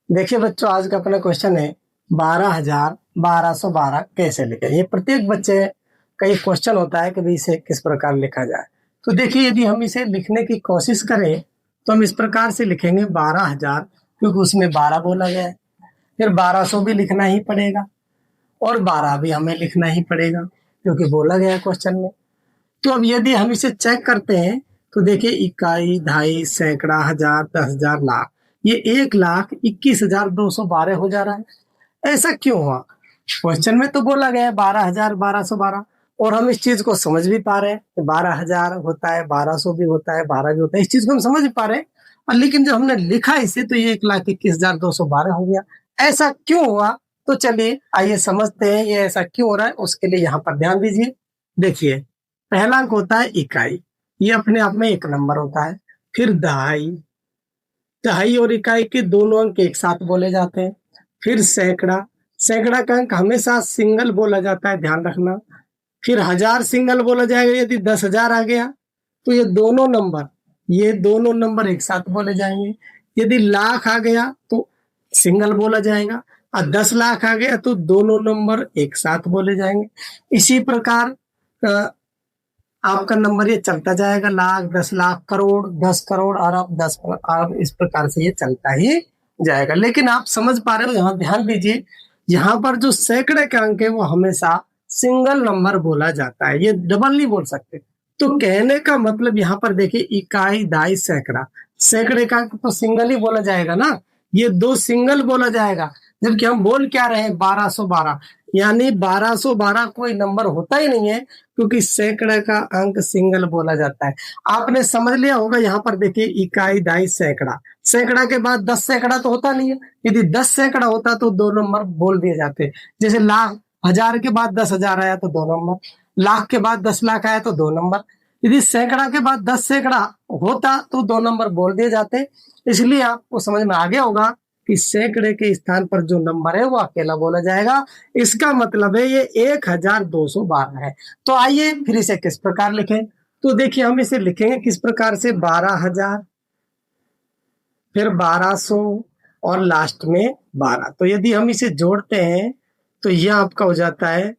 देखिए बच्चों, आज का अपना क्वेश्चन है 12,1212 कैसे लिखें। ये प्रत्येक बच्चे का ये क्वेश्चन होता है कि भाई इसे किस प्रकार लिखा जाए। तो देखिए, यदि हम इसे लिखने की कोशिश करें तो हम इस प्रकार से लिखेंगे 12,000, क्योंकि उसमें 12 बोला गया है। फिर 1200 भी लिखना ही पड़ेगा और 12 भी हमें लिखना ही पड़ेगा क्योंकि बोला गया है क्वेश्चन में। तो अब यदि हम इसे चेक करते हैं तो देखिए, इकाई, दहाई, सैकड़ा, हजार, 10,000, लाख, ये 1,21,212 हो जा रहा है। ऐसा क्यों हुआ? क्वेश्चन में तो बोला गया है 12,1212 और हम इस चीज को समझ भी पा रहे हैं कि 12,000 होता है, 1200 भी होता है, 12 भी होता है। इस चीज को हम समझ भी पा रहे हैं, और लेकिन जब हमने लिखा इसे तो ये 1,21,212 हो गया। ऐसा क्यों हुआ? तो चलिए आइए समझते हैं ये ऐसा क्यों हो रहा है। उसके लिए यहाँ पर ध्यान दीजिए। देखिए, पहला अंक होता है इकाई, ये अपने आप में एक नंबर होता है। फिर दहाई, दहाई और इकाई के दोनों अंक एक साथ बोले जाते हैं। फिर सैकड़ा, सैकड़ा का अंक हमेशा सिंगल बोला जाता है, ध्यान रखना। फिर हजार सिंगल बोला जाएगा। यदि 10,000 आ गया तो ये दोनों नंबर एक साथ बोले जाएंगे। यदि लाख आ गया तो सिंगल बोला जाएगा, और 10 लाख आ गया तो दोनों नंबर एक साथ बोले जाएंगे। इसी प्रकार आपका नंबर ये चलता जाएगा, लाख, 10 लाख, करोड़, 10 करोड़, अरब, 10 अरब, इस प्रकार से ये चलता ही जाएगा। लेकिन आप समझ पा रहे हो, यहाँ ध्यान दीजिए, यहाँ पर जो सैकड़े का अंक है वो हमेशा सिंगल नंबर बोला जाता है, ये डबल नहीं बोल सकते। तो कहने का मतलब यहाँ पर देखिए, इकाई, दहाई, सैकड़ा, सैकड़े का अंक तो सिंगल ही बोला जाएगा ना, ये दो सिंगल बोला जाएगा। जबकि हम बोल क्या रहे हैं, 1212, यानी 1212 कोई नंबर होता ही नहीं है, क्योंकि सैकड़े का अंक सिंगल बोला जाता है। आपने समझ लिया होगा। यहाँ पर देखिए, इकाई, दहाई, सैकड़ा, सैकड़ा के बाद 10 सैकड़ा तो होता नहीं है। यदि 10 सैकड़ा होता तो दो नंबर बोल दिए जाते। जैसे लाख, हजार के बाद 10,000 आया तो दो नंबर, लाख के बाद 10 लाख आया तो दो नंबर। यदि सैकड़ा के बाद 10 सैकड़ा होता तो दो नंबर बोल दिए जाते। इसलिए आपको समझ में आ गया होगा कि सैकड़े के स्थान पर जो नंबर है वो अकेला बोला जाएगा। इसका मतलब है ये 1,212 है। तो आइए फिर इसे किस प्रकार लिखें। तो देखिए, हम इसे लिखेंगे किस प्रकार से, 12,000, फिर 1200 और लास्ट में 12। तो यदि हम इसे जोड़ते हैं तो यह आपका हो जाता है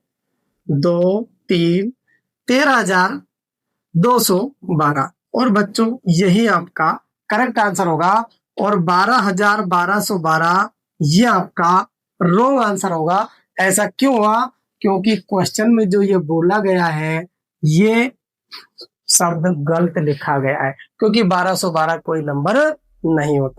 2, 3, 13,212। और बच्चों, यही आपका करेक्ट आंसर होगा। और 12,1212 ये आपका रॉन्ग आंसर होगा। ऐसा क्यों हुआ? क्योंकि क्वेश्चन में जो ये बोला गया है ये शब्द गलत लिखा गया है, क्योंकि 1212 कोई नंबर नहीं होता।